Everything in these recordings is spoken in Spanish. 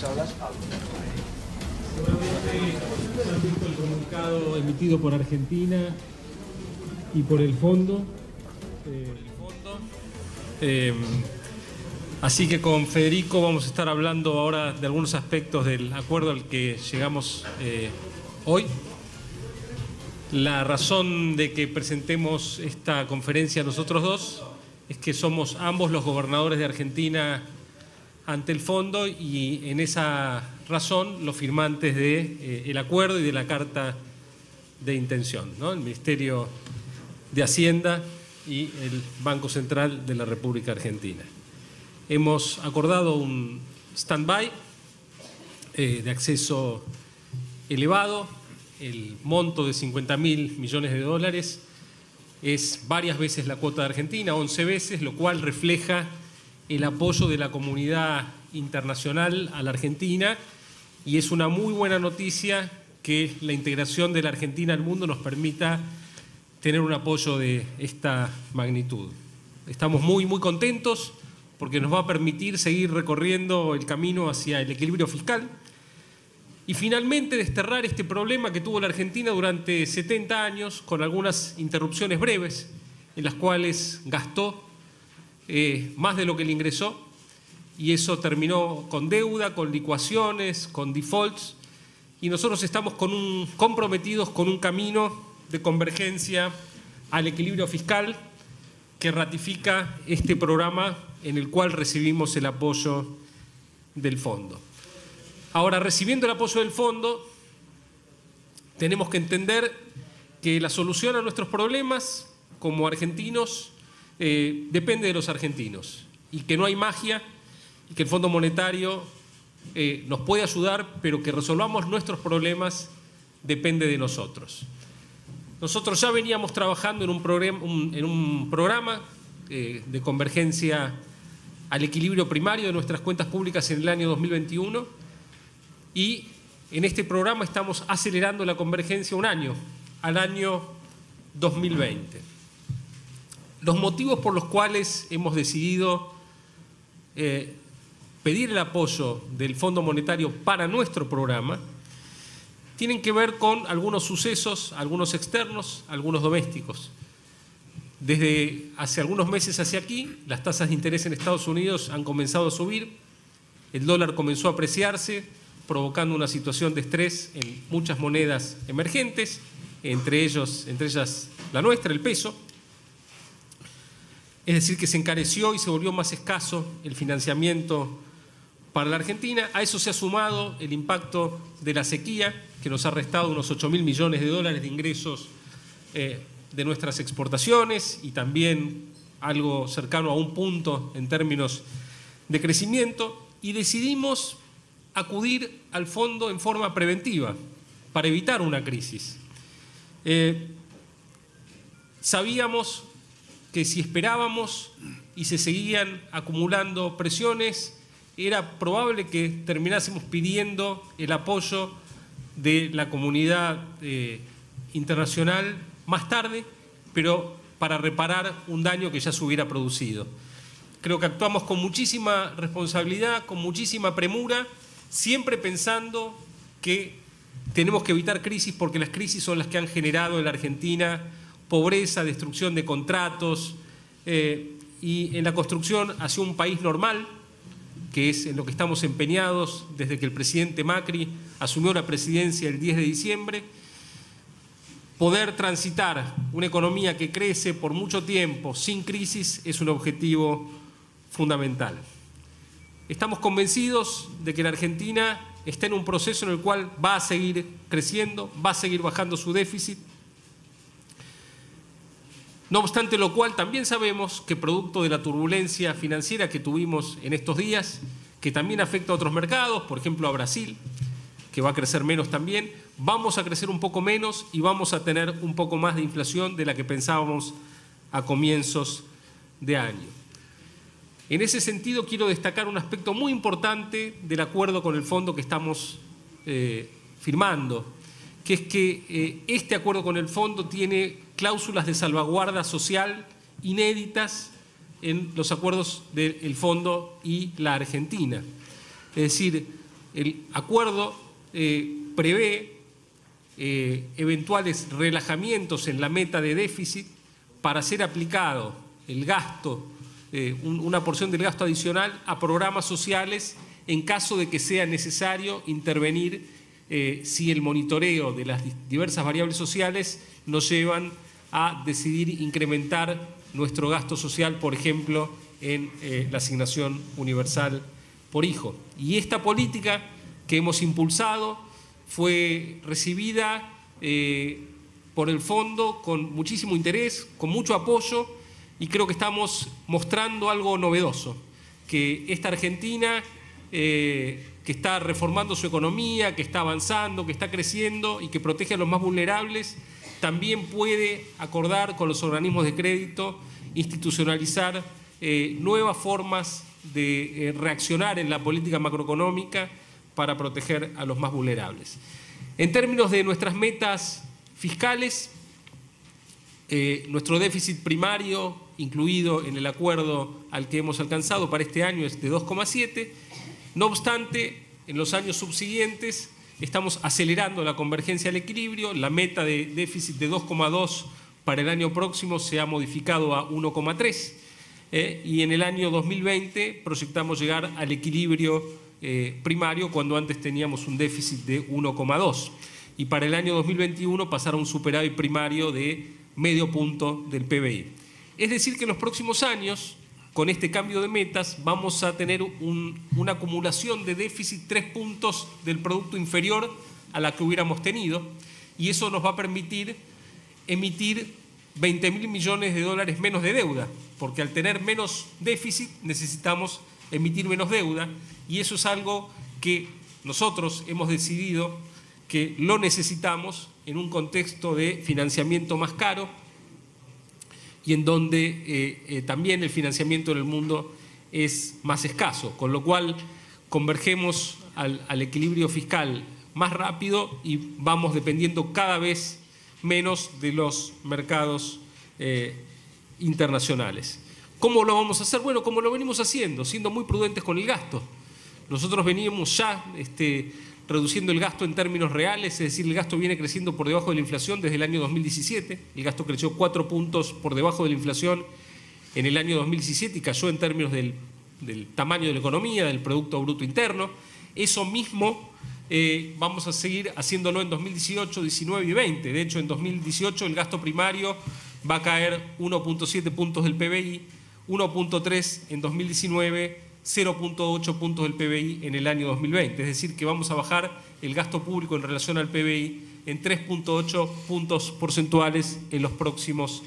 aulas algo. Seguramente han visto el comunicado emitido por Argentina y por el fondo. Así que con Federico vamos a estar hablando ahora de algunos aspectos del acuerdo al que llegamos hoy. La razón de que presentemos esta conferencia nosotros dos es que somos ambos los gobernadores de Argentina ante el fondo y en esa razón los firmantes del acuerdo y de la carta de intención, ¿no? El Ministerio de Hacienda y el Banco Central de la República Argentina. Hemos acordado un stand-by de acceso elevado. El monto de 50.000 millones de dólares es varias veces la cuota de Argentina, 11 veces, lo cual refleja el apoyo de la comunidad internacional a la Argentina y es una muy buena noticia que la integración de la Argentina al mundo nos permita tener un apoyo de esta magnitud. Estamos muy contentos porque nos va a permitir seguir recorriendo el camino hacia el equilibrio fiscal y finalmente desterrar este problema que tuvo la Argentina durante 70 años con algunas interrupciones breves en las cuales gastó más de lo que le ingresó y eso terminó con deuda, con licuaciones, con defaults y nosotros estamos comprometidos con un camino de convergencia al equilibrio fiscal que ratifica este programa en el cual recibimos el apoyo del fondo. Ahora, recibiendo el apoyo del fondo, tenemos que entender que la solución a nuestros problemas como argentinos depende de los argentinos y que no hay magia y que el Fondo Monetario nos puede ayudar, pero que resolvamos nuestros problemas depende de nosotros. Nosotros ya veníamos trabajando en un programa de convergencia al equilibrio primario de nuestras cuentas públicas en el año 2021 y en este programa estamos acelerando la convergencia un año, al año 2020. Los motivos por los cuales hemos decidido pedir el apoyo del Fondo Monetario para nuestro programa tienen que ver con algunos sucesos, algunos externos, algunos domésticos. Desde hace algunos meses hacia aquí, las tasas de interés en Estados Unidos han comenzado a subir, el dólar comenzó a apreciarse, provocando una situación de estrés en muchas monedas emergentes, entre ellas la nuestra, el peso. Es decir, que se encareció y se volvió más escaso el financiamiento para la Argentina. A eso se ha sumado el impacto de la sequía, que nos ha restado unos 8.000 millones de dólares de ingresos de nuestras exportaciones y también algo cercano a un punto en términos de crecimiento, y decidimos acudir al fondo en forma preventiva para evitar una crisis. Sabíamos que si esperábamos y se seguían acumulando presiones, era probable que terminásemos pidiendo el apoyo de la comunidad internacional más tarde, pero para reparar un daño que ya se hubiera producido. Creo que actuamos con muchísima responsabilidad, con muchísima premura, siempre pensando que tenemos que evitar crisis porque las crisis son las que han generado en la Argentina pobreza, destrucción de contratos y en la construcción hacia un país normal, que es en lo que estamos empeñados desde que el presidente Macri asumió la presidencia el 10 de diciembre, poder transitar una economía que crece por mucho tiempo sin crisis es un objetivo fundamental. Estamos convencidos de que la Argentina está en un proceso en el cual va a seguir creciendo, va a seguir bajando su déficit. No obstante lo cual, también sabemos que producto de la turbulencia financiera que tuvimos en estos días, que también afecta a otros mercados, por ejemplo a Brasil, que va a crecer menos también, vamos a crecer un poco menos y vamos a tener un poco más de inflación de la que pensábamos a comienzos de año. En ese sentido, quiero destacar un aspecto muy importante del acuerdo con el fondo que estamos firmando, que es que este acuerdo con el fondo tiene cláusulas de salvaguarda social inéditas en los acuerdos del fondo y la Argentina. Es decir, el acuerdo prevé eventuales relajamientos en la meta de déficit para ser aplicado el gasto, una porción del gasto adicional a programas sociales en caso de que sea necesario intervenir si el monitoreo de las diversas variables sociales nos llevan a decidir incrementar nuestro gasto social, por ejemplo, en la asignación universal por hijo. Y esta política que hemos impulsado fue recibida por el Fondo con muchísimo interés, con mucho apoyo, y creo que estamos mostrando algo novedoso, que esta Argentina que está reformando su economía, que está avanzando, que está creciendo y que protege a los más vulnerables, también puede acordar con los organismos de crédito, institucionalizar nuevas formas de reaccionar en la política macroeconómica para proteger a los más vulnerables. En términos de nuestras metas fiscales, nuestro déficit primario, incluido en el acuerdo al que hemos alcanzado para este año, es de 2,7. No obstante, en los años subsiguientes estamos acelerando la convergencia al equilibrio. La meta de déficit de 2,2 para el año próximo se ha modificado a 1,3 y en el año 2020 proyectamos llegar al equilibrio primario cuando antes teníamos un déficit de 1,2 y para el año 2021 pasar a un superávit primario de medio punto del PBI. Es decir que en los próximos años, con este cambio de metas, vamos a tener una acumulación de déficit 3 puntos del producto inferior a la que hubiéramos tenido, y eso nos va a permitir emitir 20.000 millones de dólares menos de deuda, porque al tener menos déficit necesitamos emitir menos deuda, y eso es algo que nosotros hemos decidido que lo necesitamos en un contexto de financiamiento más caro y en donde también el financiamiento en el mundo es más escaso, con lo cual convergemos al equilibrio fiscal más rápido y vamos dependiendo cada vez menos de los mercados internacionales. ¿Cómo lo vamos a hacer? Bueno, como lo venimos haciendo, siendo muy prudentes con el gasto. Nosotros veníamos ya reduciendo el gasto en términos reales, es decir, el gasto viene creciendo por debajo de la inflación desde el año 2017. El gasto creció 4 puntos por debajo de la inflación en el año 2017 y cayó en términos del tamaño de la economía, del Producto Bruto Interno. Eso mismo vamos a seguir haciéndolo en 2018, 19 y 20. De hecho, en 2018 el gasto primario va a caer 1,7 puntos del PBI, 1,3 en 2019, 0,8 puntos del PBI en el año 2020. Es decir, que vamos a bajar el gasto público en relación al PBI en 3,8 puntos porcentuales en los próximos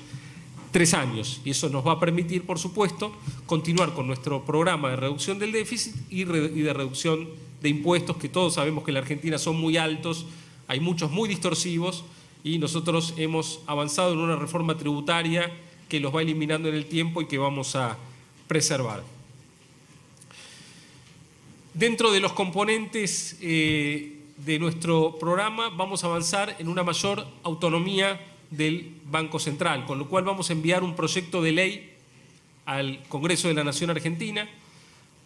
3 años. Y eso nos va a permitir, por supuesto, continuar con nuestro programa de reducción del déficit y de reducción de impuestos, que todos sabemos que en la Argentina son muy altos, hay muchos muy distorsivos, y nosotros hemos avanzado en una reforma tributaria que los va eliminando en el tiempo y que vamos a preservar. Dentro de los componentes de nuestro programa vamos a avanzar en una mayor autonomía del Banco Central, con lo cual vamos a enviar un proyecto de ley al Congreso de la Nación Argentina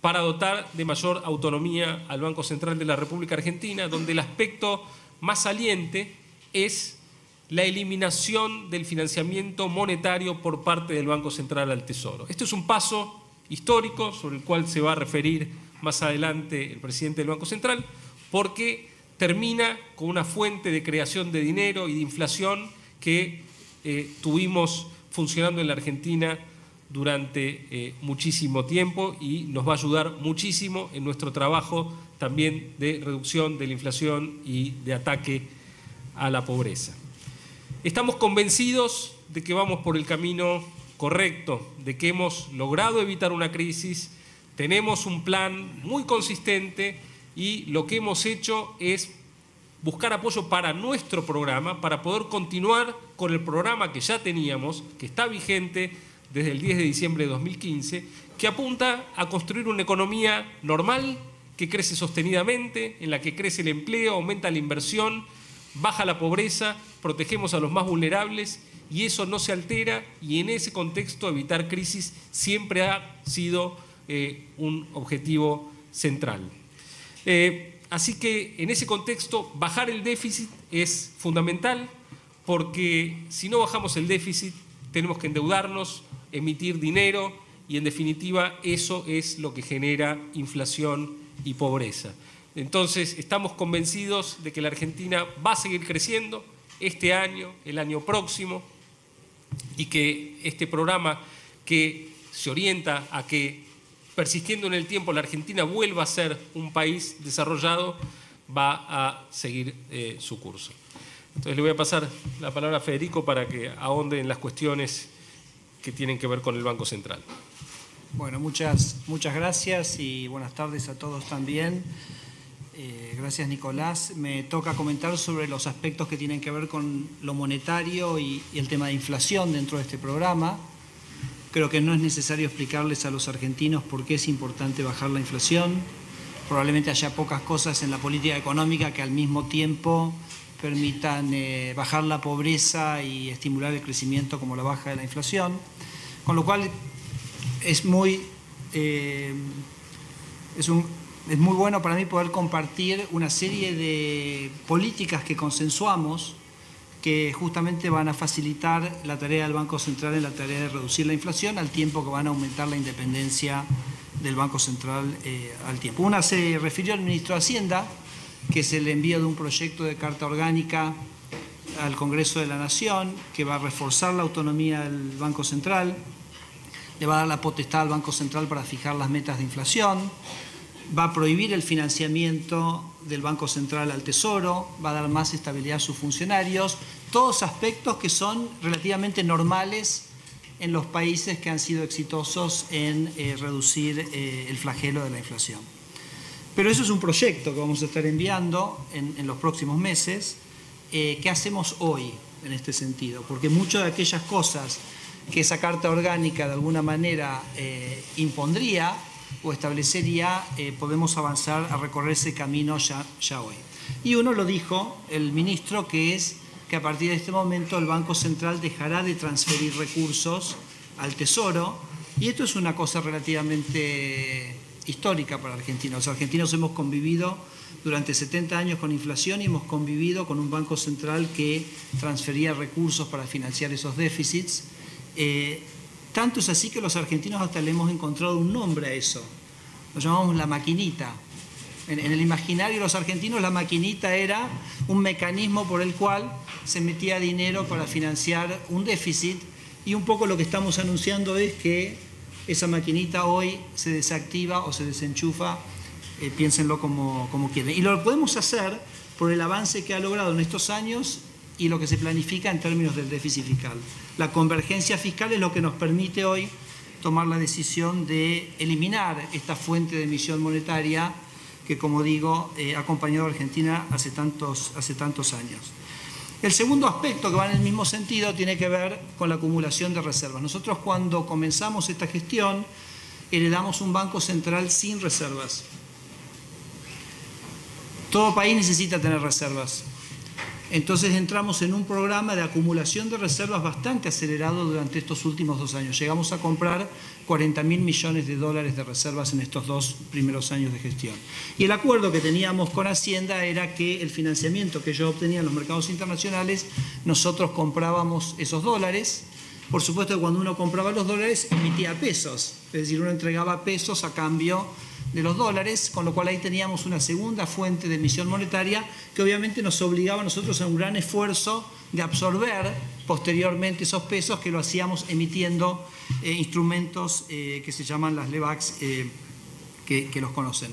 para dotar de mayor autonomía al Banco Central de la República Argentina, donde el aspecto más saliente es la eliminación del financiamiento monetario por parte del Banco Central al Tesoro. Esto es un paso histórico sobre el cual se va a referir más adelante el presidente del Banco Central, porque termina con una fuente de creación de dinero y de inflación que tuvimos funcionando en la Argentina durante muchísimo tiempo y nos va a ayudar muchísimo en nuestro trabajo también de reducción de la inflación y de ataque a la pobreza. Estamos convencidos de que vamos por el camino correcto, de que hemos logrado evitar una crisis. Tenemos un plan muy consistente y lo que hemos hecho es buscar apoyo para nuestro programa, para poder continuar con el programa que ya teníamos, que está vigente desde el 10 de diciembre de 2015, que apunta a construir una economía normal, que crece sostenidamente, en la que crece el empleo, aumenta la inversión, baja la pobreza, protegemos a los más vulnerables y eso no se altera, y en ese contexto evitar crisis siempre ha sido un objetivo central. Así que en ese contexto bajar el déficit es fundamental, porque si no bajamos el déficit tenemos que endeudarnos, emitir dinero y en definitiva eso es lo que genera inflación y pobreza. Entonces estamos convencidos de que la Argentina va a seguir creciendo este año, el año próximo, y que este programa que se orienta a que, persistiendo en el tiempo, la Argentina vuelva a ser un país desarrollado, va a seguir su curso. Entonces le voy a pasar la palabra a Federico para que ahonde en las cuestiones que tienen que ver con el Banco Central. Bueno, muchas gracias y buenas tardes a todos también. Gracias, Nicolás. Me toca comentar sobre los aspectos que tienen que ver con lo monetario y el tema de inflación dentro de este programa. Creo que no es necesario explicarles a los argentinos por qué es importante bajar la inflación. Probablemente haya pocas cosas en la política económica que al mismo tiempo permitan bajar la pobreza y estimular el crecimiento como la baja de la inflación. Con lo cual es muy bueno para mí poder compartir una serie de políticas que consensuamos que justamente van a facilitar la tarea del Banco Central en la tarea de reducir la inflación al tiempo que van a aumentar la independencia del Banco Central al tiempo. Una se refirió al ministro de Hacienda, que es el envío de un proyecto de carta orgánica al Congreso de la Nación, que va a reforzar la autonomía del Banco Central, le va a dar la potestad al Banco Central para fijar las metas de inflación, va a prohibir el financiamiento del Banco Central al Tesoro, va a dar más estabilidad a sus funcionarios, todos aspectos que son relativamente normales en los países que han sido exitosos en reducir el flagelo de la inflación. Pero eso es un proyecto que vamos a estar enviando en los próximos meses. ¿Qué hacemos hoy en este sentido? Porque muchas de aquellas cosas que esa carta orgánica de alguna manera impondría o establecería, podemos avanzar a recorrer ese camino ya hoy. Y uno lo dijo el ministro, que es que a partir de este momento el Banco Central dejará de transferir recursos al Tesoro, y esto es una cosa relativamente histórica para Argentina. Los argentinos hemos convivido durante 70 años con inflación y hemos convivido con un Banco Central que transfería recursos para financiar esos déficits. Tanto es así que los argentinos hasta le hemos encontrado un nombre a eso. Lo llamamos la maquinita. En el imaginario de los argentinos la maquinita era un mecanismo por el cual se metía dinero para financiar un déficit, y un poco lo que estamos anunciando es que esa maquinita hoy se desactiva o se desenchufa, piénsenlo como quieren. Y lo podemos hacer por el avance que ha logrado en estos años y lo que se planifica en términos del déficit fiscal. La convergencia fiscal es lo que nos permite hoy tomar la decisión de eliminar esta fuente de emisión monetaria que, como digo, ha acompañado a Argentina hace tantos años. El segundo aspecto, que va en el mismo sentido, tiene que ver con la acumulación de reservas. Nosotros, cuando comenzamos esta gestión, heredamos un Banco Central sin reservas. Todo país necesita tener reservas. Entonces entramos en un programa de acumulación de reservas bastante acelerado durante estos últimos 2 años. Llegamos a comprar 40.000 millones de dólares de reservas en estos 2 primeros años de gestión. Y el acuerdo que teníamos con Hacienda era que el financiamiento que ellos obtenían en los mercados internacionales, nosotros comprábamos esos dólares. Por supuesto que cuando uno compraba los dólares emitía pesos, es decir, uno entregaba pesos a cambio de los dólares, con lo cual ahí teníamos una segunda fuente de emisión monetaria que obviamente nos obligaba a nosotros a un gran esfuerzo de absorber posteriormente esos pesos, que lo hacíamos emitiendo instrumentos que se llaman las LEVACs, que los conocen.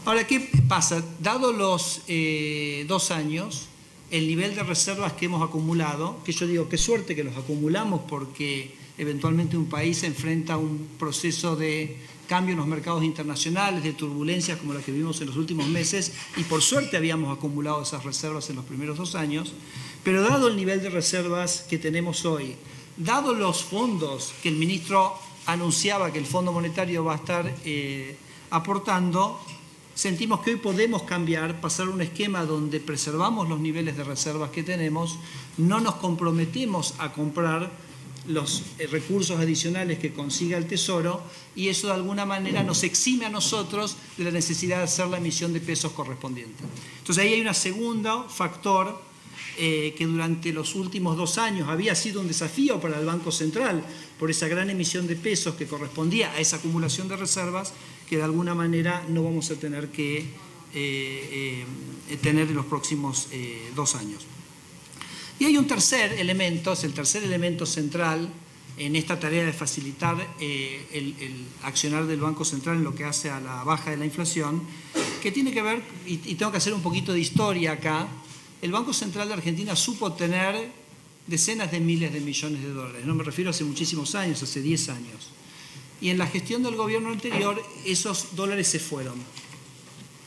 Ahora, ¿qué pasa? Dado los 2 años, el nivel de reservas que hemos acumulado, que yo digo, qué suerte que los acumulamos, porque eventualmente un país se enfrenta a un proceso de cambio en los mercados internacionales, de turbulencias como las que vivimos en los últimos meses, y por suerte habíamos acumulado esas reservas en los primeros 2 años, pero dado el nivel de reservas que tenemos hoy, dado los fondos que el ministro anunciaba que el Fondo Monetario va a estar aportando, sentimos que hoy podemos cambiar, pasar a un esquema donde preservamos los niveles de reservas que tenemos, no nos comprometemos a comprar los recursos adicionales que consiga el Tesoro, y eso de alguna manera nos exime a nosotros de la necesidad de hacer la emisión de pesos correspondiente. Entonces ahí hay un segundo factor que durante los últimos 2 años había sido un desafío para el Banco Central por esa gran emisión de pesos que correspondía a esa acumulación de reservas, que de alguna manera no vamos a tener que tener en los próximos 2 años. Y hay un tercer elemento, es el tercer elemento central en esta tarea de facilitar el accionar del Banco Central en lo que hace a la baja de la inflación, que tiene que ver, y tengo que hacer un poquito de historia acá. El Banco Central de Argentina supo tener decenas de miles de millones de dólares, no me refiero a hace muchísimos años, hace 10 años. Y en la gestión del gobierno anterior, esos dólares se fueron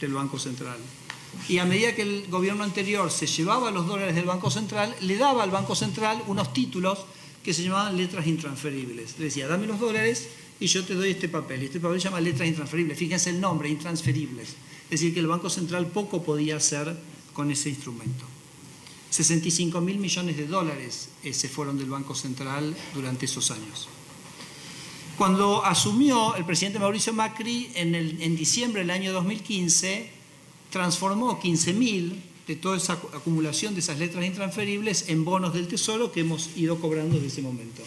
del Banco Central. Y a medida que el gobierno anterior se llevaba los dólares del Banco Central, le daba al Banco Central unos títulos que se llamaban letras intransferibles. Le decía, dame los dólares y yo te doy este papel. Y este papel se llama letras intransferibles. Fíjense el nombre, intransferibles. Es decir, que el Banco Central poco podía hacer con ese instrumento. 65.000 millones de dólares se fueron del Banco Central durante esos años. Cuando asumió el presidente Mauricio Macri, en diciembre del año 2015, transformó 15.000 de toda esa acumulación de esas letras intransferibles en bonos del Tesoro que hemos ido cobrando desde ese momento.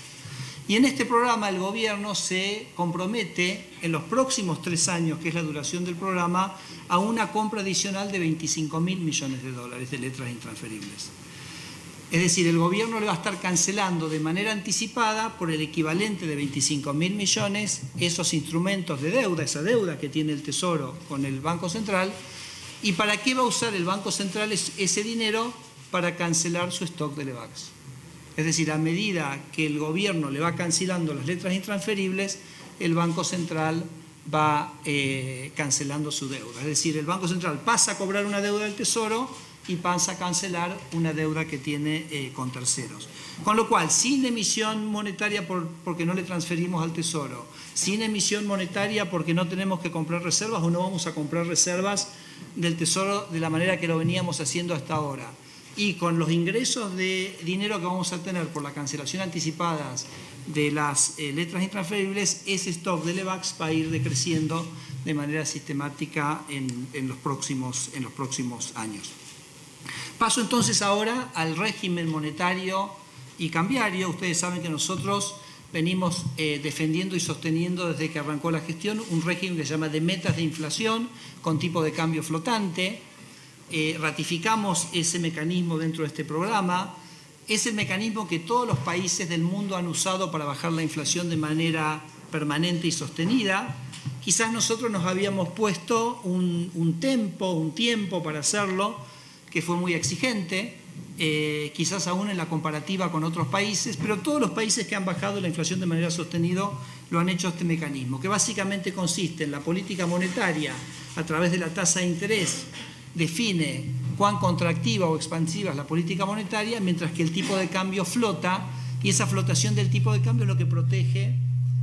Y en este programa el gobierno se compromete en los próximos 3 años, que es la duración del programa, a una compra adicional de 25.000 millones de dólares de letras intransferibles. Es decir, el gobierno le va a estar cancelando de manera anticipada por el equivalente de 25.000 millones esos instrumentos de deuda, esa deuda que tiene el Tesoro con el Banco Central. ¿Y para qué va a usar el Banco Central ese dinero? Para cancelar su stock de LEVAX. Es decir, a medida que el gobierno le va cancelando las letras intransferibles, el Banco Central va cancelando su deuda. Es decir, el Banco Central pasa a cobrar una deuda del Tesoro y pasa a cancelar una deuda que tiene con terceros. Con lo cual, sin emisión monetaria porque no le transferimos al Tesoro, sin emisión monetaria porque no tenemos que comprar reservas o no vamos a comprar reservas del Tesoro de la manera que lo veníamos haciendo hasta ahora, y con los ingresos de dinero que vamos a tener por la cancelación anticipada de las letras intransferibles, ese stock de LEVAX va a ir decreciendo de manera sistemática en los próximos años. Paso entonces ahora al régimen monetario y cambiario. Ustedes saben que nosotros venimos defendiendo y sosteniendo desde que arrancó la gestión un régimen que se llama de metas de inflación con tipo de cambio flotante. Ratificamos ese mecanismo dentro de este programa. Es el mecanismo que todos los países del mundo han usado para bajar la inflación de manera permanente y sostenida. Quizás nosotros nos habíamos puesto un tiempo para hacerlo, que fue muy exigente, quizás aún en la comparativa con otros países, pero todos los países que han bajado la inflación de manera sostenida lo han hecho este mecanismo, que básicamente consiste en la política monetaria a través de la tasa de interés, define cuán contractiva o expansiva es la política monetaria, mientras que el tipo de cambio flota, y esa flotación del tipo de cambio es lo que protege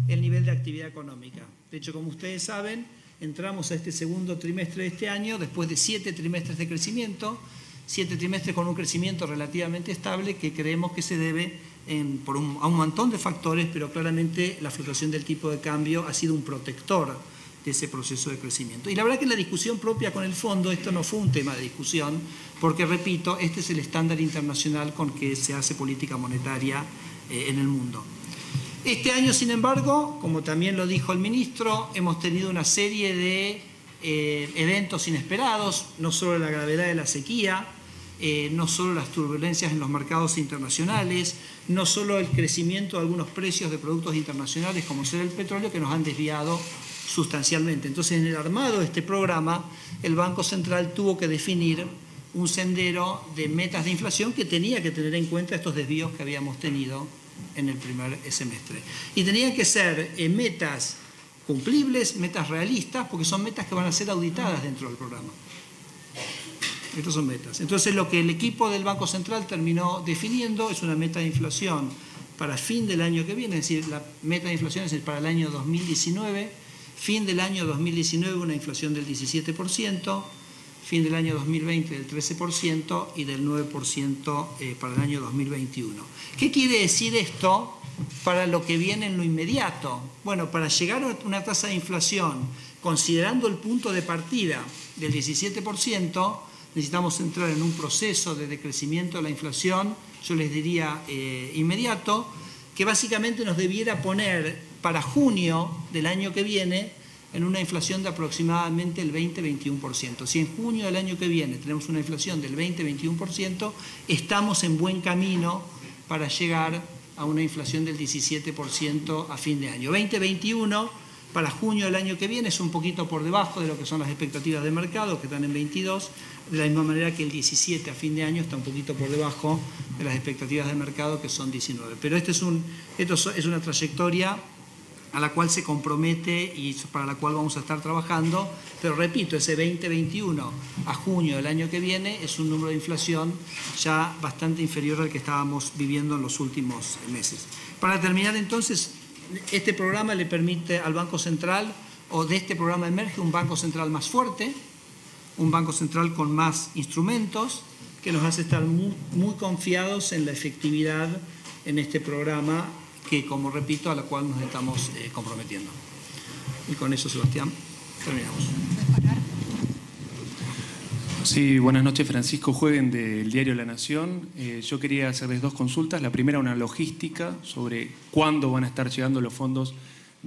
el nivel de actividad económica. De hecho, como ustedes saben, entramos a este segundo trimestre de este año después de 7 trimestres de crecimiento, 7 trimestres con un crecimiento relativamente estable que creemos que se debe a un montón de factores, pero claramente la fluctuación del tipo de cambio ha sido un protector de ese proceso de crecimiento. Y la verdad que en la discusión propia con el fondo esto no fue un tema de discusión, porque repito, este es el estándar internacional con que se hace política monetaria en el mundo. Este año, sin embargo, como también lo dijo el ministro, hemos tenido una serie de eventos inesperados, no solo la gravedad de la sequía, no solo las turbulencias en los mercados internacionales, no solo el crecimiento de algunos precios de productos internacionales como ser el petróleo, que nos han desviado sustancialmente. Entonces, en el armado de este programa, el Banco Central tuvo que definir un sendero de metas de inflación que tenía que tener en cuenta estos desvíos que habíamos tenido en el primer semestre. Y tenían que ser metas cumplibles, metas realistas, porque son metas que van a ser auditadas dentro del programa. Estas son metas. Entonces, lo que el equipo del Banco Central terminó definiendo es una meta de inflación para fin del año que viene, es decir, la meta de inflación es para el año 2019, fin del año 2019 una inflación del 17%, fin del año 2020 del 13% y del 9% para el año 2021. ¿Qué quiere decir esto para lo que viene en lo inmediato. Bueno, para llegar a una tasa de inflación, considerando el punto de partida del 17%, necesitamos entrar en un proceso de decrecimiento de la inflación, yo les diría inmediato, que básicamente nos debiera poner para junio del año que viene en una inflación de aproximadamente el 20-21%. Si en junio del año que viene tenemos una inflación del 20-21%, estamos en buen camino para llegar a una inflación del 17% a fin de año. 20-21 para junio del año que viene es un poquito por debajo de lo que son las expectativas de mercado, que están en 22, de la misma manera que el 17 a fin de año está un poquito por debajo de las expectativas de mercado, que son 19. Pero esto es una trayectoria a la cual se compromete y para la cual vamos a estar trabajando, pero repito, ese 2021 a junio del año que viene es un número de inflación ya bastante inferior al que estábamos viviendo en los últimos meses. Para terminar entonces, este programa le permite al Banco Central, o de este programa emerge un Banco Central más fuerte, un Banco Central con más instrumentos, que nos hace estar muy confiados en la efectividad en este programa, que, como repito, a la cual nos estamos comprometiendo. Y con eso, Sebastián, terminamos. Sí, buenas noches, Francisco Jueguen del diario La Nación. Yo quería hacerles dos consultas. La primera, una logística sobre cuándo van a estar llegando los fondos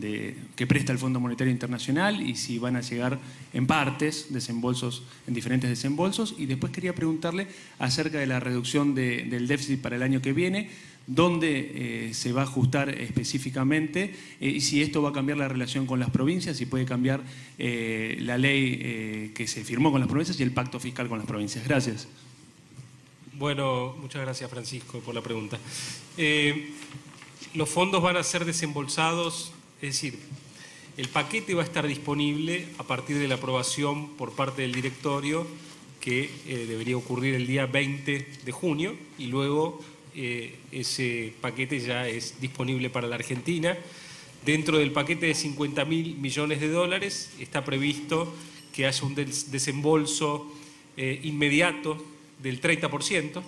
que presta el Fondo Monetario Internacional y si van a llegar en partes, desembolsos, en diferentes desembolsos. Y después quería preguntarle acerca de la reducción del déficit para el año que viene, dónde se va a ajustar específicamente y si esto va a cambiar la relación con las provincias, si puede cambiar la ley que se firmó con las provincias y el pacto fiscal con las provincias. Gracias. Bueno, muchas gracias, Francisco, por la pregunta. Los fondos van a ser desembolsados, es decir, el paquete va a estar disponible a partir de la aprobación por parte del directorio, que debería ocurrir el día 20 de junio, y luego ese paquete ya es disponible para la Argentina. Dentro del paquete de 50.000 millones de dólares está previsto que haya un desembolso inmediato del 30%,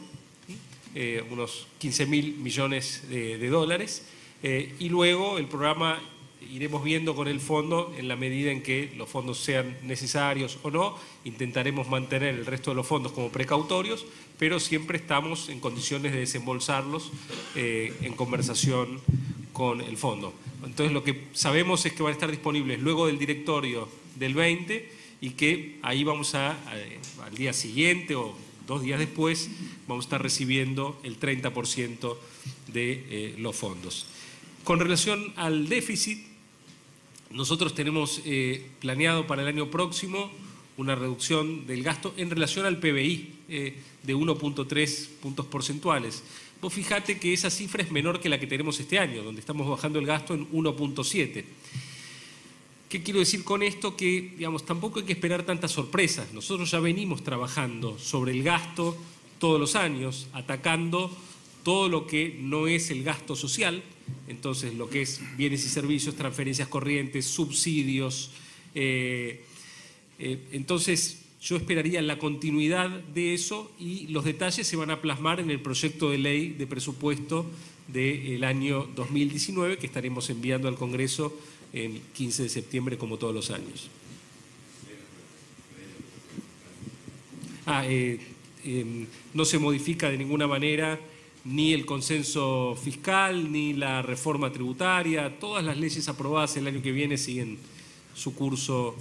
unos 15.000 millones de dólares, y luego el programa iremos viendo con el fondo en la medida en que los fondos sean necesarios o no. Intentaremos mantener el resto de los fondos como precautorios, pero siempre estamos en condiciones de desembolsarlos en conversación con el fondo. Entonces lo que sabemos es que van a estar disponibles luego del directorio del 20 y que ahí vamos al día siguiente o 2 días después vamos a estar recibiendo el 30% de los fondos. Con relación al déficit, nosotros tenemos planeado para el año próximo una reducción del gasto en relación al PBI de 1.3 puntos porcentuales. Vos fijate que esa cifra es menor que la que tenemos este año, donde estamos bajando el gasto en 1.7. ¿Qué quiero decir con esto? Que, digamos, tampoco hay que esperar tantas sorpresas. Nosotros ya venimos trabajando sobre el gasto todos los años, atacando todo lo que no es el gasto social, entonces lo que es bienes y servicios, transferencias corrientes, subsidios. Entonces yo esperaría la continuidad de eso y los detalles se van a plasmar en el proyecto de ley de presupuesto del año 2019 que estaremos enviando al Congreso el 15 de septiembre como todos los años. No se modifica de ninguna manera ni el consenso fiscal, ni la reforma tributaria. Todas las leyes aprobadas el año que viene siguen su curso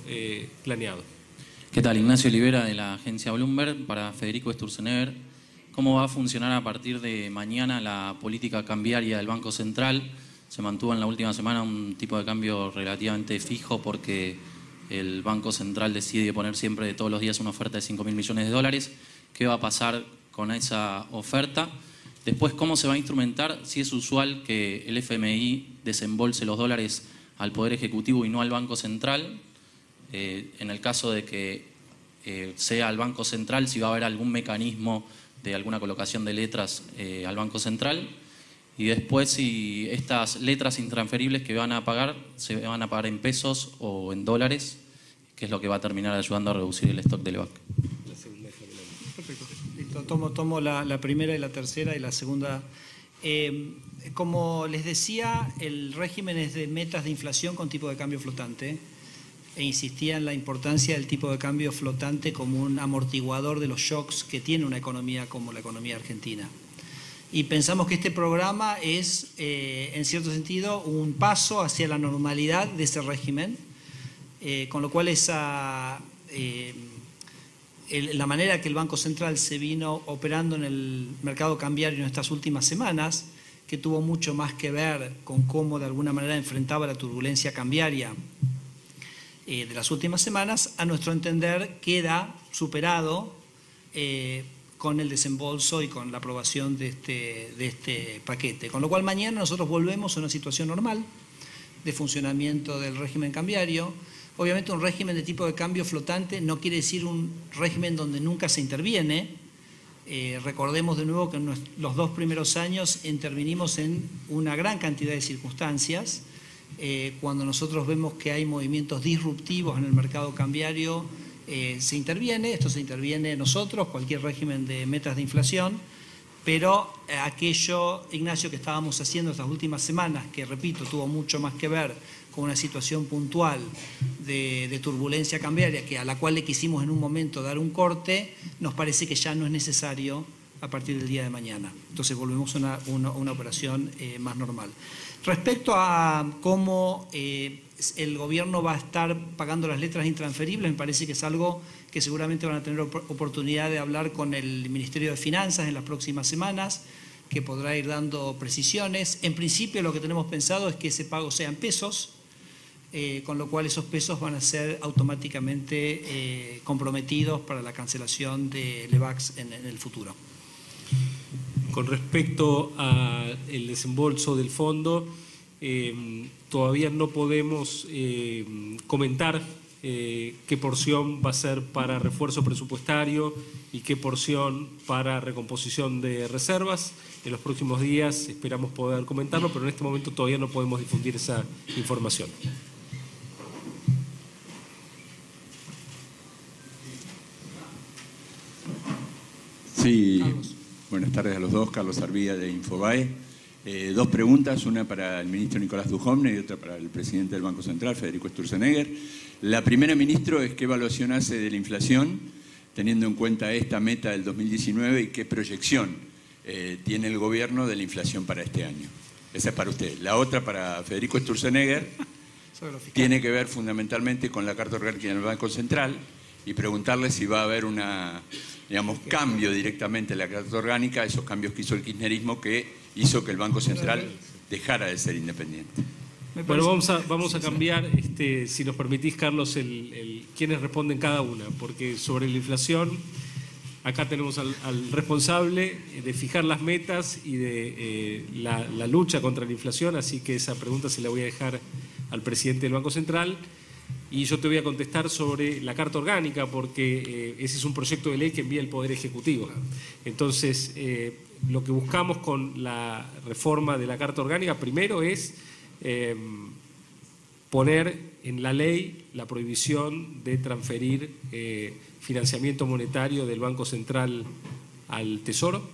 planeado. ¿Qué tal? Ignacio Olivera, de la agencia Bloomberg, para Federico Sturzenegger. ¿Cómo va a funcionar a partir de mañana la política cambiaria del Banco Central? Se mantuvo en la última semana un tipo de cambio relativamente fijo porque el Banco Central decide poner siempre todos los días una oferta de 5.000 millones de dólares. ¿Qué va a pasar con esa oferta? Después, ¿cómo se va a instrumentar? Si es usual que el FMI desembolse los dólares al Poder Ejecutivo y no al Banco Central. En el caso de que sea al Banco Central, si va a haber algún mecanismo de alguna colocación de letras al Banco Central. Y después, si estas letras intransferibles que van a pagar, se van a pagar en pesos o en dólares, que es lo que va a terminar ayudando a reducir el stock del BAC. Perfecto. Listo. Tomo la primera y la tercera y la segunda. como les decía, el régimen es de metas de inflación con tipo de cambio flotante, e insistía en la importancia del tipo de cambio flotante como un amortiguador de los shocks que tiene una economía como la economía argentina. Y pensamos que este programa es, en cierto sentido, un paso hacia la normalidad de ese régimen, con lo cual la manera que el Banco Central se vino operando en el mercado cambiario en estas últimas semanas, que tuvo mucho más que ver con cómo de alguna manera enfrentaba la turbulencia cambiaria de las últimas semanas, a nuestro entender queda superado con el desembolso y con la aprobación de este paquete. Con lo cual mañana nosotros volvemos a una situación normal de funcionamiento del régimen cambiario. Obviamente un régimen de tipo de cambio flotante no quiere decir un régimen donde nunca se interviene. Recordemos de nuevo que en los 2 primeros años intervinimos en una gran cantidad de circunstancias. Cuando nosotros vemos que hay movimientos disruptivos en el mercado cambiario, se interviene. Esto se interviene nosotros, cualquier régimen de metas de inflación, pero aquello, Ignacio, que estábamos haciendo estas últimas semanas, que repito, tuvo mucho más que ver con una situación puntual de turbulencia cambiaria, a la cual le quisimos en un momento dar un corte, nos parece que ya no es necesario a partir del día de mañana. Entonces volvemos a una operación más normal. Respecto a cómo el gobierno va a estar pagando las letras intransferibles, me parece que es algo que seguramente van a tener oportunidad de hablar con el Ministerio de Finanzas en las próximas semanas, que podrá ir dando precisiones. En principio lo que tenemos pensado es que ese pago sea en pesos, con lo cual esos pesos van a ser automáticamente comprometidos para la cancelación de Levax en el futuro. Con respecto al desembolso del fondo, todavía no podemos comentar qué porción va a ser para refuerzo presupuestario y qué porción para recomposición de reservas. En los próximos días esperamos poder comentarlo, pero en este momento todavía no podemos difundir esa información. Sí, buenas tardes a los dos. Carlos Arvía de Infobae. 2 preguntas, una para el ministro Nicolás Dujovne y otra para el presidente del Banco Central, Federico Sturzenegger. La primera, ministro, es qué evaluación hace de la inflación, teniendo en cuenta esta meta del 2019 y qué proyección tiene el gobierno de la inflación para este año. Esa es para usted. La otra, para Federico Sturzenegger, tiene que ver fundamentalmente con la Carta Orgánica del Banco Central y preguntarle si va a haber cambio directamente en la Carta Orgánica, esos cambios que hizo el kirchnerismo que hizo que el Banco Central dejara de ser independiente. Bueno, vamos a cambiar, si nos permitís, Carlos, quiénes responden cada una, porque sobre la inflación, acá tenemos al responsable de fijar las metas y de la lucha contra la inflación, así que esa pregunta se la voy a dejar al presidente del Banco Central. Y yo te voy a contestar sobre la Carta Orgánica, porque ese es un proyecto de ley que envía el Poder Ejecutivo. Entonces, lo que buscamos con la reforma de la Carta Orgánica, primero es poner en la ley la prohibición de transferir financiamiento monetario del Banco Central al Tesoro.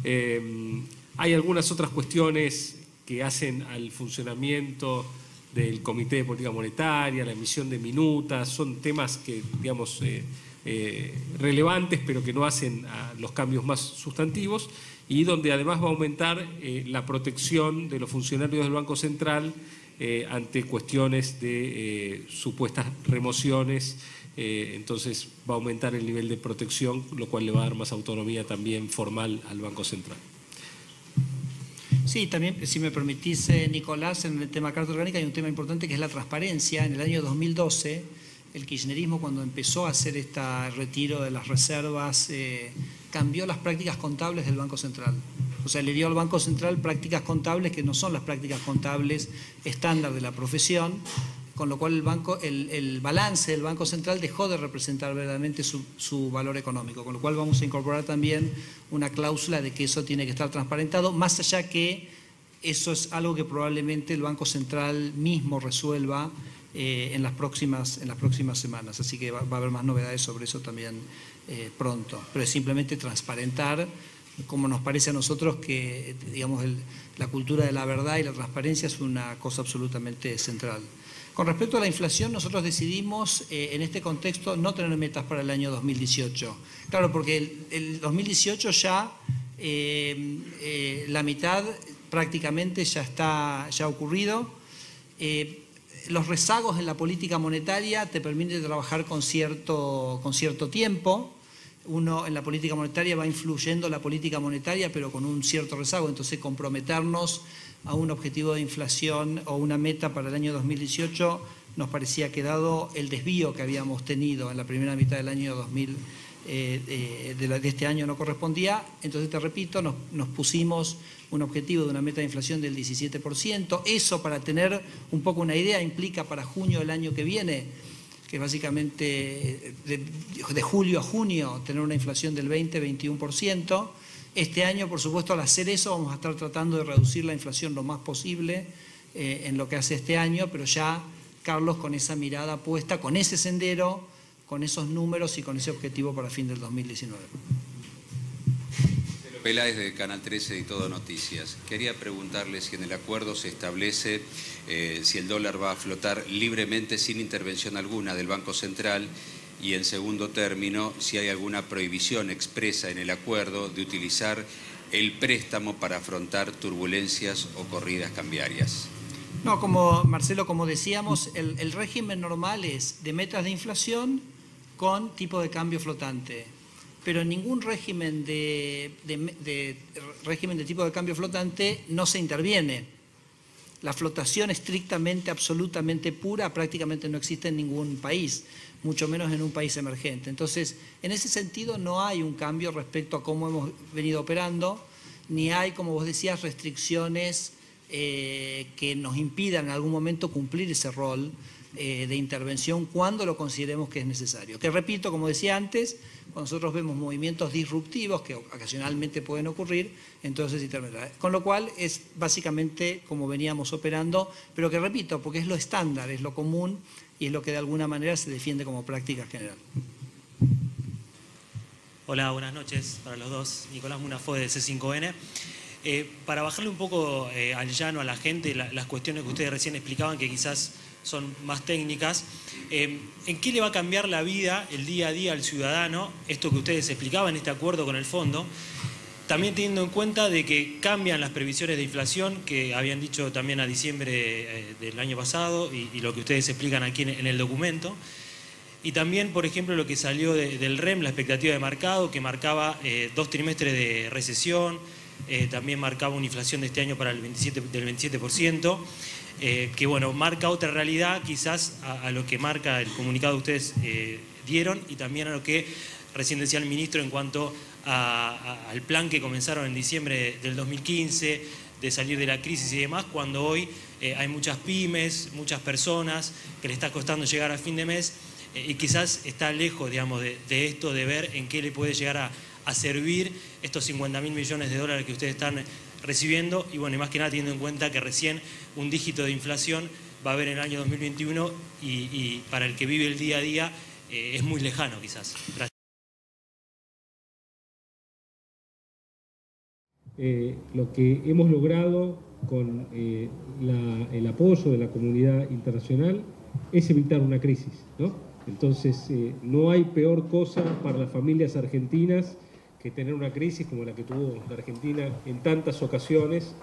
Hay algunas otras cuestiones que hacen al funcionamiento del Comité de Política Monetaria, la emisión de minutas, son temas que, digamos, relevantes, pero que no hacen los cambios más sustantivos, y donde además va a aumentar la protección de los funcionarios del Banco Central ante cuestiones de supuestas remociones. Entonces va a aumentar el nivel de protección, lo cual le va a dar más autonomía también formal al Banco Central. Sí, también, si me permitís, Nicolás, en el tema Carta Orgánica hay un tema importante que es la transparencia. En el año 2012, el kirchnerismo, cuando empezó a hacer este retiro de las reservas, cambió las prácticas contables del Banco Central. O sea, le dio al Banco Central prácticas contables que no son las prácticas contables estándar de la profesión, con lo cual el balance del Banco Central dejó de representar verdaderamente su valor económico, con lo cual vamos a incorporar también una cláusula de que eso tiene que estar transparentado, más allá que eso es algo que probablemente el Banco Central mismo resuelva en las próximas semanas, así que va a haber más novedades sobre eso también pronto, pero es simplemente transparentar como nos parece a nosotros que, digamos, la cultura de la verdad y la transparencia es una cosa absolutamente central. Con respecto a la inflación, nosotros decidimos en este contexto no tener metas para el año 2018. Claro, porque el 2018 ya la mitad prácticamente ya ha ocurrido. Los rezagos en la política monetaria te permiten trabajar con cierto tiempo. Uno en la política monetaria va influyendo la política monetaria, pero con un cierto rezago. Entonces, comprometernos a un objetivo de inflación o una meta para el año 2018 nos parecía que, dado el desvío que habíamos tenido en la primera mitad del año 2000, de este año, no correspondía. Entonces, te repito, nos pusimos un objetivo de una meta de inflación del 17%. Eso, para tener un poco una idea, implica para junio del año que viene, que básicamente de julio a junio, tener una inflación del 20-21%. Este año, por supuesto, al hacer eso vamos a estar tratando de reducir la inflación lo más posible en lo que hace este año, pero ya, Carlos, con esa mirada puesta, con ese sendero, con esos números y con ese objetivo para fin del 2019. Peláez de Canal 13 y Todo Noticias. Quería preguntarle si en el acuerdo se establece si el dólar va a flotar libremente sin intervención alguna del Banco Central, y en segundo término, si hay alguna prohibición expresa en el acuerdo de utilizar el préstamo para afrontar turbulencias o corridas cambiarias. No, Marcelo, como decíamos, el régimen normal es de metas de inflación con tipo de cambio flotante. Pero en ningún régimen de tipo de cambio flotante no se interviene. La flotación estrictamente, absolutamente pura, prácticamente no existe en ningún país, mucho menos en un país emergente. Entonces, en ese sentido no hay un cambio respecto a cómo hemos venido operando, ni hay, como vos decías, restricciones que nos impidan en algún momento cumplir ese rol de intervención cuando lo consideremos que es necesario. Que repito, como decía antes, cuando nosotros vemos movimientos disruptivos que ocasionalmente pueden ocurrir, entonces intervenir. Con lo cual es básicamente como veníamos operando, pero que repito, porque es lo estándar, es lo común y es lo que de alguna manera se defiende como práctica general. Hola, buenas noches para los dos. Nicolás Munafó de C5N. Para bajarle un poco al llano a la gente, las cuestiones que ustedes recién explicaban, que quizás son más técnicas, ¿en qué le va a cambiar la vida, el día a día al ciudadano, esto que ustedes explicaban, este acuerdo con el fondo? También teniendo en cuenta de que cambian las previsiones de inflación que habían dicho también a diciembre del año pasado y lo que ustedes explican aquí en el documento. Y también, por ejemplo, lo que salió del REM, la expectativa de mercado, que marcaba 2 trimestres de recesión, también marcaba una inflación de este año para del 27%, que bueno, marca otra realidad quizás a lo que marca el comunicado que ustedes dieron, y también a lo que recién decía el ministro en cuanto al plan que comenzaron en diciembre del 2015, de salir de la crisis y demás, cuando hoy hay muchas pymes, muchas personas que le está costando llegar a fin de mes, y quizás está lejos, digamos, de esto, de ver en qué le puede llegar a servir estos 50.000 millones de dólares que ustedes están recibiendo, y bueno, y más que nada teniendo en cuenta que recién un dígito de inflación va a haber en el año 2021 y para el que vive el día a día es muy lejano quizás. Gracias. Lo que hemos logrado con el apoyo de la comunidad internacional es evitar una crisis, ¿no? Entonces, no hay peor cosa para las familias argentinas que tener una crisis como la que tuvo la Argentina en tantas ocasiones,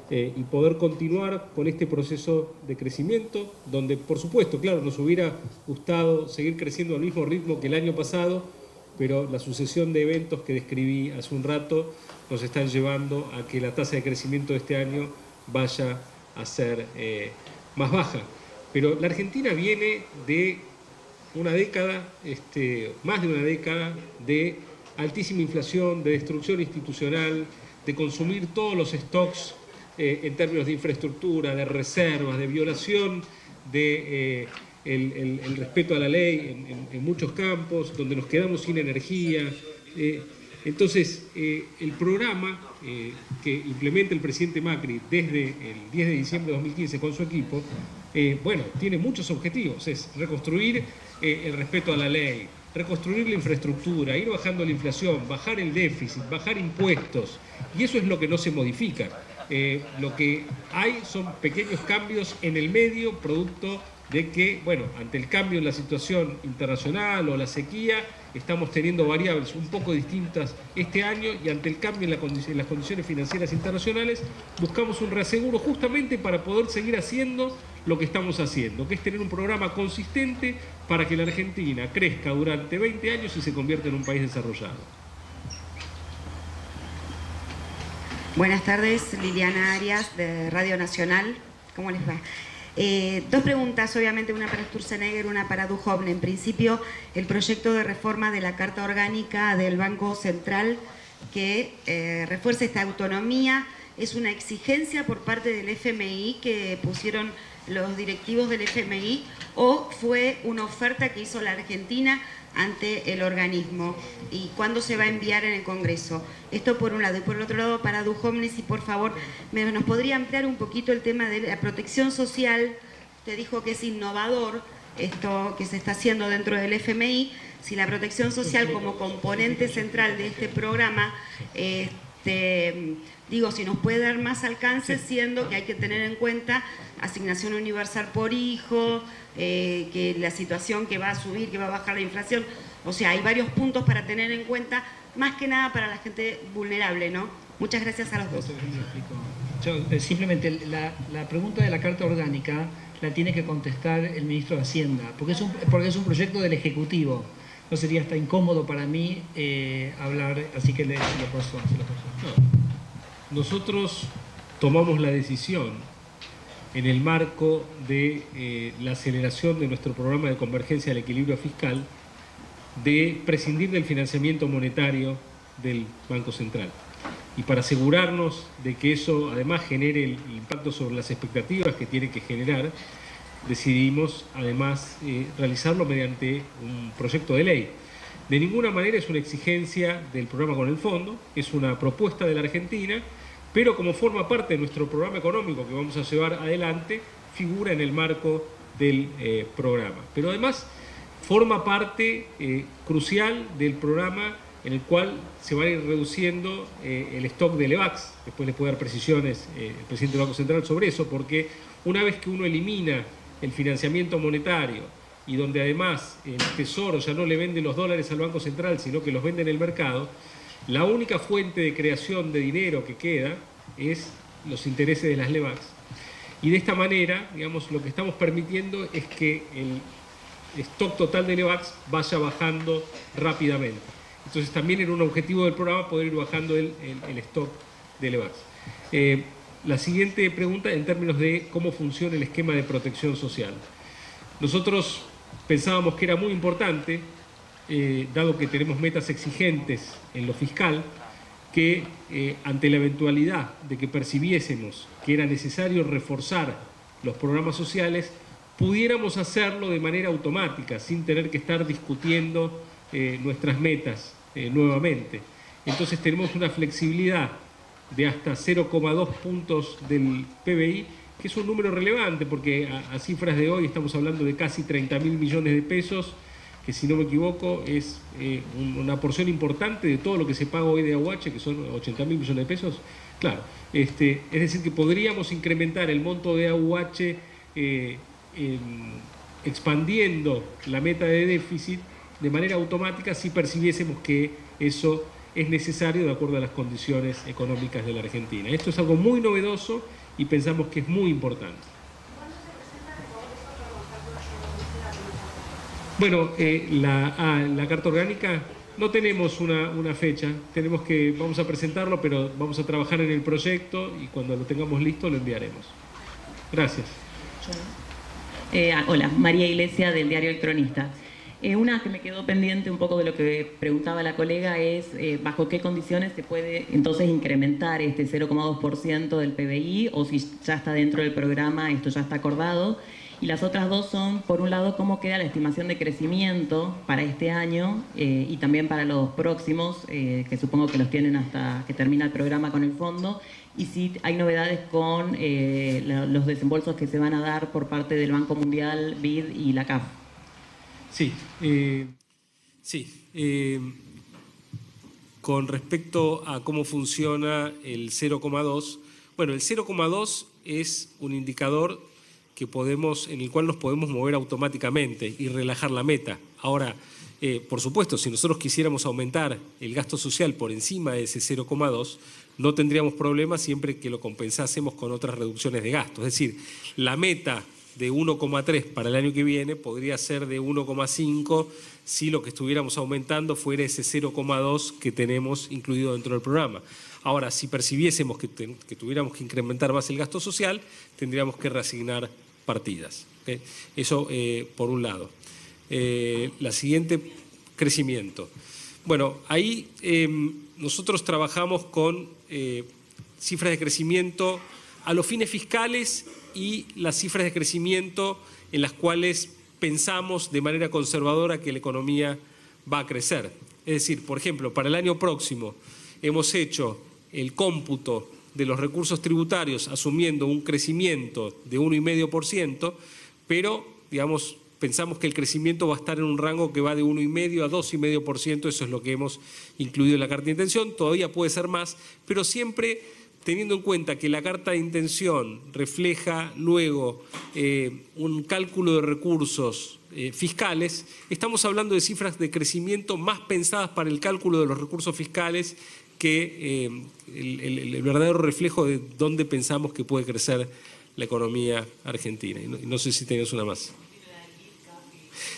y poder continuar con este proceso de crecimiento, donde, por supuesto, claro, nos hubiera gustado seguir creciendo al mismo ritmo que el año pasado, pero la sucesión de eventos que describí hace un rato nos están llevando a que la tasa de crecimiento de este año vaya a ser más baja. Pero la Argentina viene de una década, más de una década, de altísima inflación, de destrucción institucional, de consumir todos los stocks en términos de infraestructura, de reservas, de violación de el respeto a la ley en muchos campos, donde nos quedamos sin energía. Entonces, el programa que implementa el presidente Macri desde el 10 de diciembre de 2015 con su equipo, bueno, tiene muchos objetivos. Es reconstruir el respeto a la ley, reconstruir la infraestructura, ir bajando la inflación, bajar el déficit, bajar impuestos, y eso es lo que no se modifica. Lo que hay son pequeños cambios en el medio, producto de que, bueno, ante el cambio en la situación internacional o la sequía, estamos teniendo variables un poco distintas este año, y ante el cambio en las condiciones financieras internacionales, buscamos un reaseguro justamente para poder seguir haciendo lo que estamos haciendo, que es tener un programa consistente para que la Argentina crezca durante 20 años y se convierta en un país desarrollado. Buenas tardes, Liliana Arias de Radio Nacional. ¿Cómo les va? Dos preguntas, obviamente, una para Sturzenegger, una para Duhovne. En principio, el proyecto de reforma de la Carta Orgánica del Banco Central que refuerce esta autonomía, ¿es una exigencia por parte del FMI que pusieron los directivos del FMI o fue una oferta que hizo la Argentina ante el organismo? ¿Y cuándo se va a enviar en el Congreso? Esto por un lado. Y por el otro lado, para Duhovne, si por favor nos podría ampliar un poquito el tema de la protección social. Usted dijo que es innovador esto que se está haciendo dentro del FMI. Si la protección social como componente central de este programa, si nos puede dar más alcance, siendo que hay que tener en cuenta asignación universal por hijo, que la situación que va a subir, que va a bajar la inflación. O sea, hay varios puntos para tener en cuenta, más que nada para la gente vulnerable, ¿no? Muchas gracias a los dos. Yo, simplemente la pregunta de la Carta Orgánica la tiene que contestar el ministro de Hacienda, porque es un proyecto del Ejecutivo. No sería hasta incómodo para mí hablar, así que se lo paso. No. Nosotros tomamos la decisión en el marco de la aceleración de nuestro programa de convergencia al equilibrio fiscal de prescindir del financiamiento monetario del Banco Central. Y para asegurarnos de que eso además genere el impacto sobre las expectativas que tiene que generar, decidimos además realizarlo mediante un proyecto de ley. De ninguna manera es una exigencia del programa con el fondo, es una propuesta de la Argentina, pero como forma parte de nuestro programa económico que vamos a llevar adelante, figura en el marco del programa. Pero además forma parte crucial del programa en el cual se va a ir reduciendo el stock de LEVAX. Después le puede dar precisiones el presidente del Banco Central sobre eso, porque una vez que uno elimina el financiamiento monetario y donde además el Tesoro ya no le vende los dólares al Banco Central, sino que los vende en el mercado, la única fuente de creación de dinero que queda es los intereses de las LEVAX. Y de esta manera, digamos, lo que estamos permitiendo es que el stock total de LEVAX vaya bajando rápidamente. Entonces también era un objetivo del programa poder ir bajando el stock de LEVAX. La siguiente pregunta en términos de cómo funciona el esquema de protección social. Nosotros pensábamos que era muy importante, dado que tenemos metas exigentes en lo fiscal, que ante la eventualidad de que percibiésemos que era necesario reforzar los programas sociales, pudiéramos hacerlo de manera automática, sin tener que estar discutiendo nuestras metas nuevamente. Entonces tenemos una flexibilidad de hasta 0,2 puntos del PBI, que es un número relevante, porque a cifras de hoy estamos hablando de casi 30.000 millones de pesos, que si no me equivoco es una porción importante de todo lo que se paga hoy de AUH, que son 80.000 millones de pesos. Claro, es decir, que podríamos incrementar el monto de AUH expandiendo la meta de déficit de manera automática si percibiésemos que eso es necesario de acuerdo a las condiciones económicas de la Argentina. Esto es algo muy novedoso y pensamos que es muy importante. Bueno, la Carta Orgánica no tenemos una fecha, vamos a presentarlo, pero vamos a trabajar en el proyecto y cuando lo tengamos listo lo enviaremos. Gracias. Hola, María Iglesia del diario El Cronista. Una que me quedó pendiente un poco de lo que preguntaba la colega es bajo qué condiciones se puede entonces incrementar este 0,2% del PBI o si ya está dentro del programa, esto ya está acordado. Y las otras dos son, por un lado, cómo queda la estimación de crecimiento para este año y también para los próximos, que supongo que los tienen hasta que termina el programa con el fondo, y si hay novedades con los desembolsos que se van a dar por parte del Banco Mundial, BID y la CAF. Sí, Sí. Con respecto a cómo funciona el 0,2, bueno, el 0,2 es un indicador en el cual nos podemos mover automáticamente y relajar la meta. Ahora, por supuesto, si nosotros quisiéramos aumentar el gasto social por encima de ese 0,2, no tendríamos problema siempre que lo compensásemos con otras reducciones de gasto. Es decir, la meta de 1,3 para el año que viene podría ser de 1,5 si lo que estuviéramos aumentando fuera ese 0,2 que tenemos incluido dentro del programa. Ahora, si percibiésemos que tuviéramos que incrementar más el gasto social, tendríamos que reasignar partidas. ¿Okay? Eso por un lado. La siguiente, crecimiento. Bueno, ahí nosotros trabajamos con cifras de crecimiento a los fines fiscales y las cifras de crecimiento en las cuales pensamos de manera conservadora que la economía va a crecer. Es decir, por ejemplo, para el año próximo hemos hecho el cómputo de los recursos tributarios asumiendo un crecimiento de 1,5%, pero, digamos, pensamos que el crecimiento va a estar en un rango que va de 1,5% a 2,5%, eso es lo que hemos incluido en la carta de intención, todavía puede ser más, pero siempre teniendo en cuenta que la carta de intención refleja luego un cálculo de recursos fiscales, estamos hablando de cifras de crecimiento más pensadas para el cálculo de los recursos fiscales que el verdadero reflejo de dónde pensamos que puede crecer la economía argentina. Y no sé si tenés una más.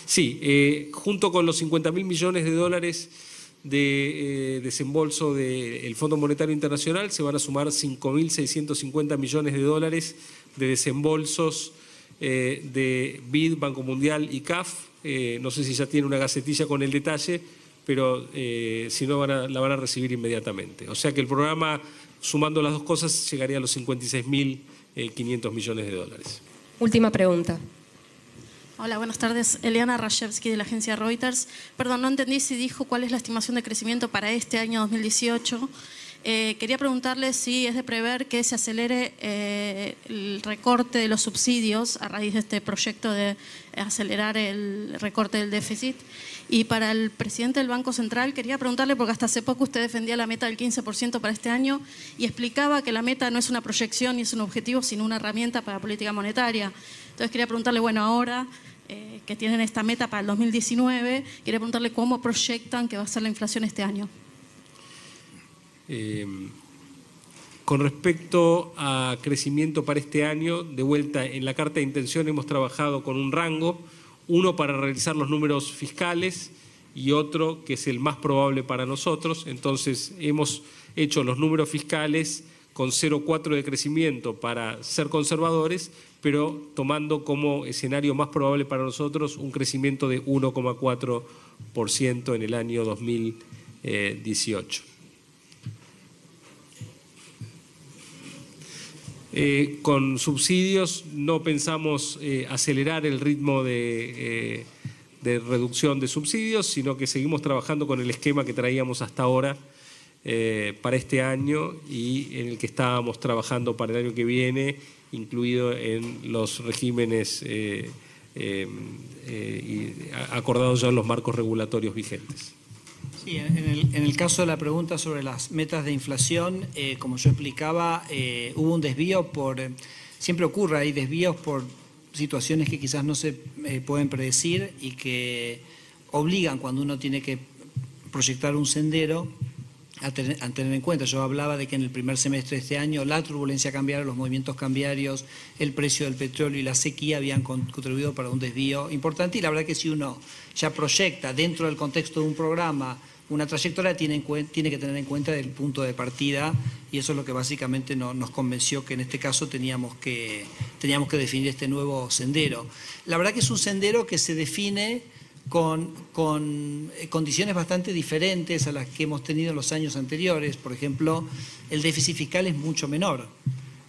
Sí, junto con los 50.000 millones de dólares de desembolso del Fondo Monetario Internacional se van a sumar 5.650 millones de dólares de desembolsos de BID, Banco Mundial y CAF. No sé si ya tiene una gacetilla con el detalle, pero si no la van a recibir inmediatamente. O sea que el programa, sumando las dos cosas, llegaría a los 56.500 millones de dólares. Última pregunta. Hola, buenas tardes. Eliana Rashevsky de la agencia Reuters. Perdón, no entendí si dijo cuál es la estimación de crecimiento para este año 2018. Quería preguntarle si es de prever que se acelere el recorte de los subsidios a raíz de este proyecto de acelerar el recorte del déficit. Y para el presidente del Banco Central quería preguntarle, porque hasta hace poco usted defendía la meta del 15% para este año y explicaba que la meta no es una proyección ni es un objetivo, sino una herramienta para la política monetaria. Entonces quería preguntarle, bueno, ahora que tienen esta meta para el 2019, quería preguntarle cómo proyectan que va a ser la inflación este año. Con respecto a crecimiento para este año, de vuelta en la carta de intención hemos trabajado con un rango, uno para realizar los números fiscales y otro que es el más probable para nosotros. Entonces hemos hecho los números fiscales con 0,4 de crecimiento para ser conservadores, pero tomando como escenario más probable para nosotros un crecimiento de 1,4% en el año 2018. Con subsidios no pensamos acelerar el ritmo de reducción de subsidios, sino que seguimos trabajando con el esquema que traíamos hasta ahora para este año y en el que estábamos trabajando para el año que viene, incluido en los regímenes acordados ya en los marcos regulatorios vigentes. Sí, en el caso de la pregunta sobre las metas de inflación, como yo explicaba, hubo un desvío siempre ocurre, hay desvíos por situaciones que quizás no se pueden predecir y que obligan cuando uno tiene que proyectar un sendero a tener en cuenta. Yo hablaba de que en el primer semestre de este año la turbulencia cambiaria, los movimientos cambiarios, el precio del petróleo y la sequía habían contribuido para un desvío importante, y la verdad que si uno ya proyecta dentro del contexto de un programa una trayectoria, tiene que tener en cuenta el punto de partida, y eso es lo que básicamente nos convenció que en este caso teníamos que definir este nuevo sendero. La verdad que es un sendero que se define con condiciones bastante diferentes a las que hemos tenido en los años anteriores. Por ejemplo, el déficit fiscal es mucho menor.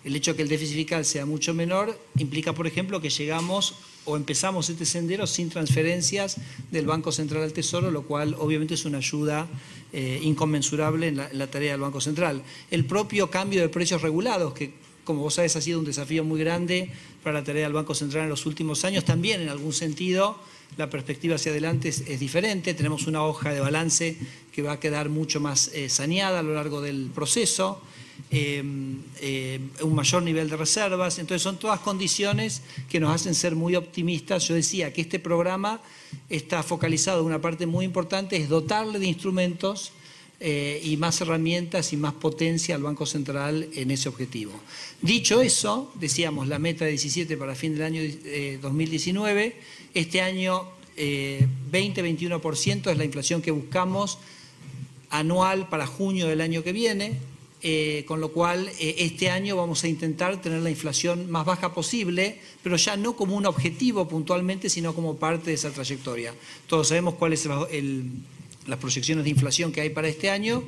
El hecho de que el déficit fiscal sea mucho menor implica, por ejemplo, que llegamos o empezamos este sendero sin transferencias del Banco Central al Tesoro, lo cual obviamente es una ayuda inconmensurable en la tarea del Banco Central. El propio cambio de precios regulados, que como vos sabés, ha sido un desafío muy grande para la tarea del Banco Central en los últimos años. También, en algún sentido, la perspectiva hacia adelante es diferente. Tenemos una hoja de balance que va a quedar mucho más saneada a lo largo del proceso, un mayor nivel de reservas. Entonces, son todas condiciones que nos hacen ser muy optimistas. Yo decía que este programa está focalizado en una parte muy importante, es dotarle de instrumentos y más herramientas y más potencia al Banco Central en ese objetivo. Dicho eso, decíamos la meta de 17 para fin del año 2019, este año 20-21% es la inflación que buscamos anual para junio del año que viene, con lo cual este año vamos a intentar tener la inflación más baja posible, pero ya no como un objetivo puntualmente, sino como parte de esa trayectoria. Todos sabemos cuáles son las proyecciones de inflación que hay para este año,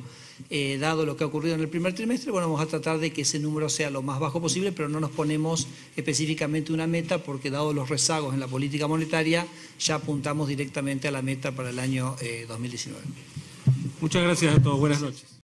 dado lo que ha ocurrido en el primer trimestre. Bueno, vamos a tratar de que ese número sea lo más bajo posible, pero no nos ponemos específicamente una meta porque, dado los rezagos en la política monetaria, ya apuntamos directamente a la meta para el año 2019. Muchas gracias a todos. Buenas noches.